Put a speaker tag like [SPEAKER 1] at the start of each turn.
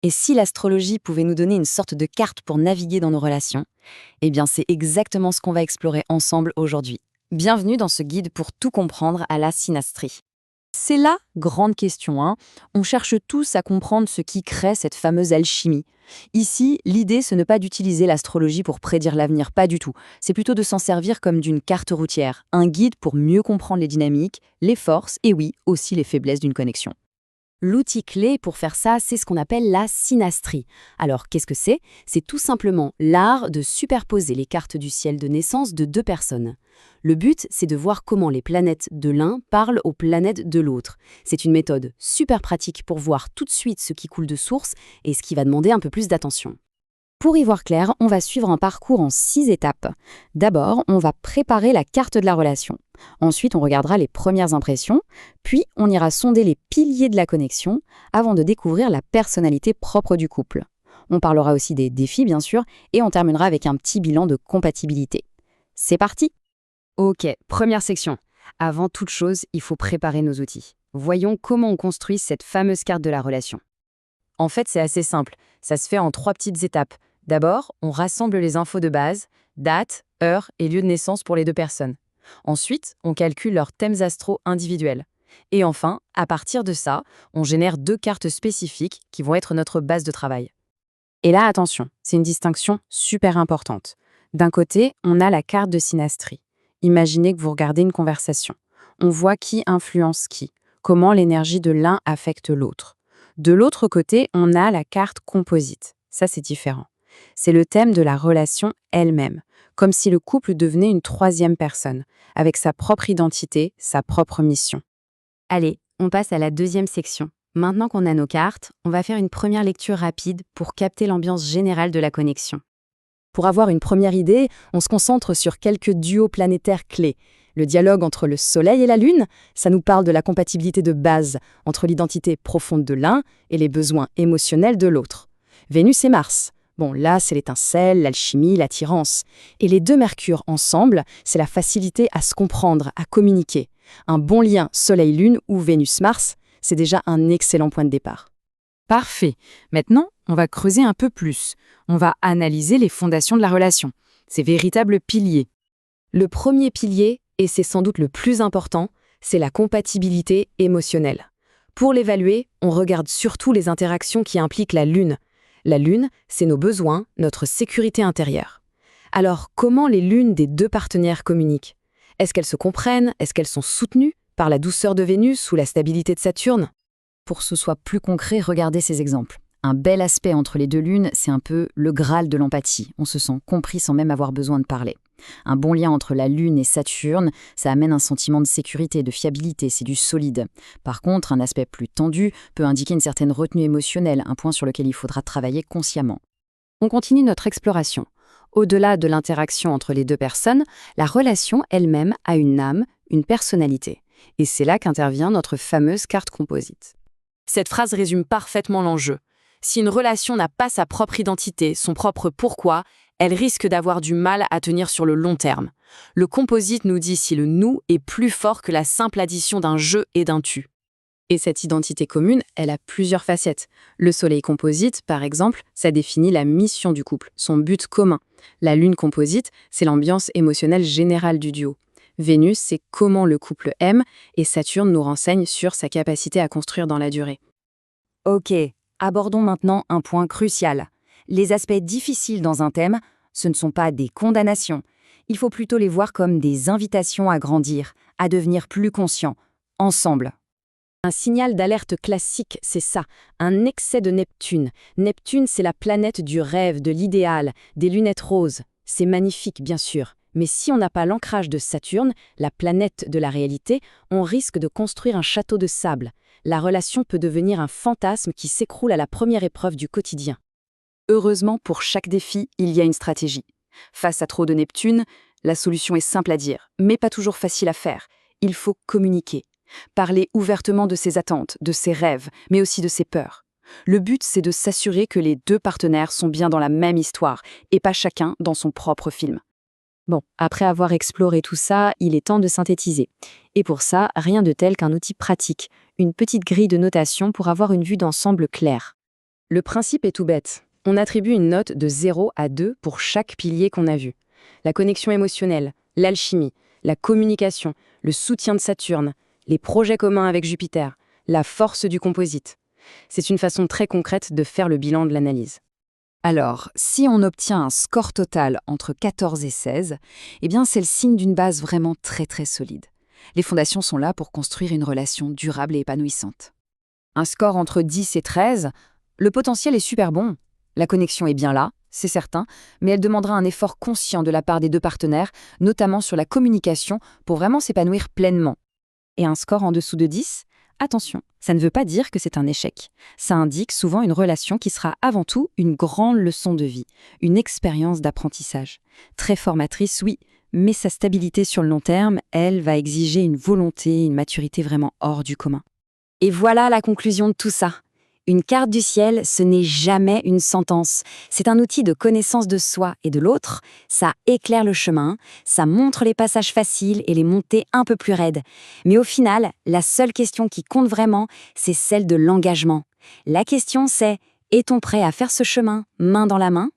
[SPEAKER 1] Et si l'astrologie pouvait nous donner une sorte de carte pour naviguer dans nos relations, eh bien c'est exactement ce qu'on va explorer ensemble aujourd'hui. Bienvenue dans ce guide pour tout comprendre à la synastrie. C'est la grande question, hein. On cherche tous à comprendre ce qui crée cette fameuse alchimie. Ici, l'idée, ce n'est pas d'utiliser l'astrologie pour prédire l'avenir, pas du tout. C'est plutôt de s'en servir comme d'une carte routière, un guide pour mieux comprendre les dynamiques, les forces et oui, aussi les faiblesses d'une connexion. L'outil clé pour faire ça, c'est ce qu'on appelle la synastrie. Alors, qu'est-ce que c'est? C'est tout simplement l'art de superposer les cartes du ciel de naissance de deux personnes. Le but, c'est de voir comment les planètes de l'un parlent aux planètes de l'autre. C'est une méthode super pratique pour voir tout de suite ce qui coule de source et ce qui va demander un peu plus d'attention. Pour y voir clair, on va suivre un parcours en 6 étapes. D'abord, on va préparer la carte de la relation. Ensuite, on regardera les premières impressions, puis on ira sonder les piliers de la connexion avant de découvrir la personnalité propre du couple. On parlera aussi des défis, bien sûr, et on terminera avec un petit bilan de compatibilité. C'est parti! Ok, première section. Avant toute chose, il faut préparer nos outils. Voyons comment on construit cette fameuse carte de la relation. En fait, c'est assez simple. Ça se fait en 3 petites étapes. D'abord, on rassemble les infos de base, date, heure et lieu de naissance pour les deux personnes. Ensuite, on calcule leurs thèmes astro individuels. Et enfin, à partir de ça, on génère 2 cartes spécifiques qui vont être notre base de travail. Et là, attention, c'est une distinction super importante. D'un côté, on a la carte de synastrie. Imaginez que vous regardez une conversation. On voit qui influence qui, comment l'énergie de l'un affecte l'autre. De l'autre côté, on a la carte composite. Ça, c'est différent. C'est le thème de la relation elle-même, comme si le couple devenait une troisième personne, avec sa propre identité, sa propre mission. Allez, on passe à la deuxième section. Maintenant qu'on a nos cartes, on va faire une première lecture rapide pour capter l'ambiance générale de la connexion. Pour avoir une première idée, on se concentre sur quelques duos planétaires clés. Le dialogue entre le Soleil et la Lune, ça nous parle de la compatibilité de base entre l'identité profonde de l'un et les besoins émotionnels de l'autre. Vénus et Mars, bon là c'est l'étincelle, l'alchimie, l'attirance. Et les 2 Mercure ensemble, c'est la facilité à se comprendre, à communiquer. Un bon lien Soleil-Lune ou Vénus-Mars, c'est déjà un excellent point de départ. Parfait. Maintenant, on va creuser un peu plus. On va analyser les fondations de la relation, ces véritables piliers. Le premier pilier, et c'est sans doute le plus important, c'est la compatibilité émotionnelle. Pour l'évaluer, on regarde surtout les interactions qui impliquent la Lune. La Lune, c'est nos besoins, notre sécurité intérieure. Alors, comment les lunes des 2 partenaires communiquent? Est-ce qu'elles se comprennent? Est-ce qu'elles sont soutenues par la douceur de Vénus ou la stabilité de Saturne? Pour que ce soit plus concret, regardez ces exemples. Un bel aspect entre les 2 lunes, c'est un peu le Graal de l'empathie. On se sent compris sans même avoir besoin de parler. Un bon lien entre la Lune et Saturne, ça amène un sentiment de sécurité, de fiabilité, c'est du solide. Par contre, un aspect plus tendu peut indiquer une certaine retenue émotionnelle, un point sur lequel il faudra travailler consciemment. On continue notre exploration. Au-delà de l'interaction entre les 2 personnes, la relation elle-même a une âme, une personnalité. Et c'est là qu'intervient notre fameuse carte composite. Cette phrase résume parfaitement l'enjeu. Si une relation n'a pas sa propre identité, son propre pourquoi, elle risque d'avoir du mal à tenir sur le long terme. Le composite nous dit si le nous est plus fort que la simple addition d'un je et d'un tu. Et cette identité commune, elle a plusieurs facettes. Le soleil composite, par exemple, ça définit la mission du couple, son but commun. La lune composite, c'est l'ambiance émotionnelle générale du duo. Vénus, c'est comment le couple aime, et Saturne nous renseigne sur sa capacité à construire dans la durée. Ok, abordons maintenant un point crucial. Les aspects difficiles dans un thème, ce ne sont pas des condamnations. Il faut plutôt les voir comme des invitations à grandir, à devenir plus conscients, ensemble. Un signal d'alerte classique, c'est ça, un excès de Neptune. Neptune, c'est la planète du rêve, de l'idéal, des lunettes roses. C'est magnifique, bien sûr. Mais si on n'a pas l'ancrage de Saturne, la planète de la réalité, on risque de construire un château de sable. La relation peut devenir un fantasme qui s'écroule à la première épreuve du quotidien. Heureusement, pour chaque défi, il y a une stratégie. Face à trop de Neptune, la solution est simple à dire, mais pas toujours facile à faire. Il faut communiquer. Parler ouvertement de ses attentes, de ses rêves, mais aussi de ses peurs. Le but, c'est de s'assurer que les 2 partenaires sont bien dans la même histoire, et pas chacun dans son propre film. Bon, après avoir exploré tout ça, il est temps de synthétiser. Et pour ça, rien de tel qu'un outil pratique, une petite grille de notation pour avoir une vue d'ensemble claire. Le principe est tout bête. On attribue une note de 0 à 2 pour chaque pilier qu'on a vu. La connexion émotionnelle, l'alchimie, la communication, le soutien de Saturne, les projets communs avec Jupiter, la force du composite. C'est une façon très concrète de faire le bilan de l'analyse. Alors, si on obtient un score total entre 14 et 16, eh bien c'est le signe d'une base vraiment très très solide. Les fondations sont là pour construire une relation durable et épanouissante. Un score entre 10 et 13, le potentiel est super bon. La connexion est bien là, c'est certain, mais elle demandera un effort conscient de la part des deux partenaires, notamment sur la communication, pour vraiment s'épanouir pleinement. Et un score en dessous de 10 ? Attention, ça ne veut pas dire que c'est un échec. Ça indique souvent une relation qui sera avant tout une grande leçon de vie, une expérience d'apprentissage. Très formatrice, oui, mais sa stabilité sur le long terme, elle, va exiger une volonté, une maturité vraiment hors du commun. Et voilà la conclusion de tout ça. Une carte du ciel, ce n'est jamais une sentence. C'est un outil de connaissance de soi et de l'autre. Ça éclaire le chemin, ça montre les passages faciles et les montées un peu plus raides. Mais au final, la seule question qui compte vraiment, c'est celle de l'engagement. La question c'est, est-on prêt à faire ce chemin main dans la main ?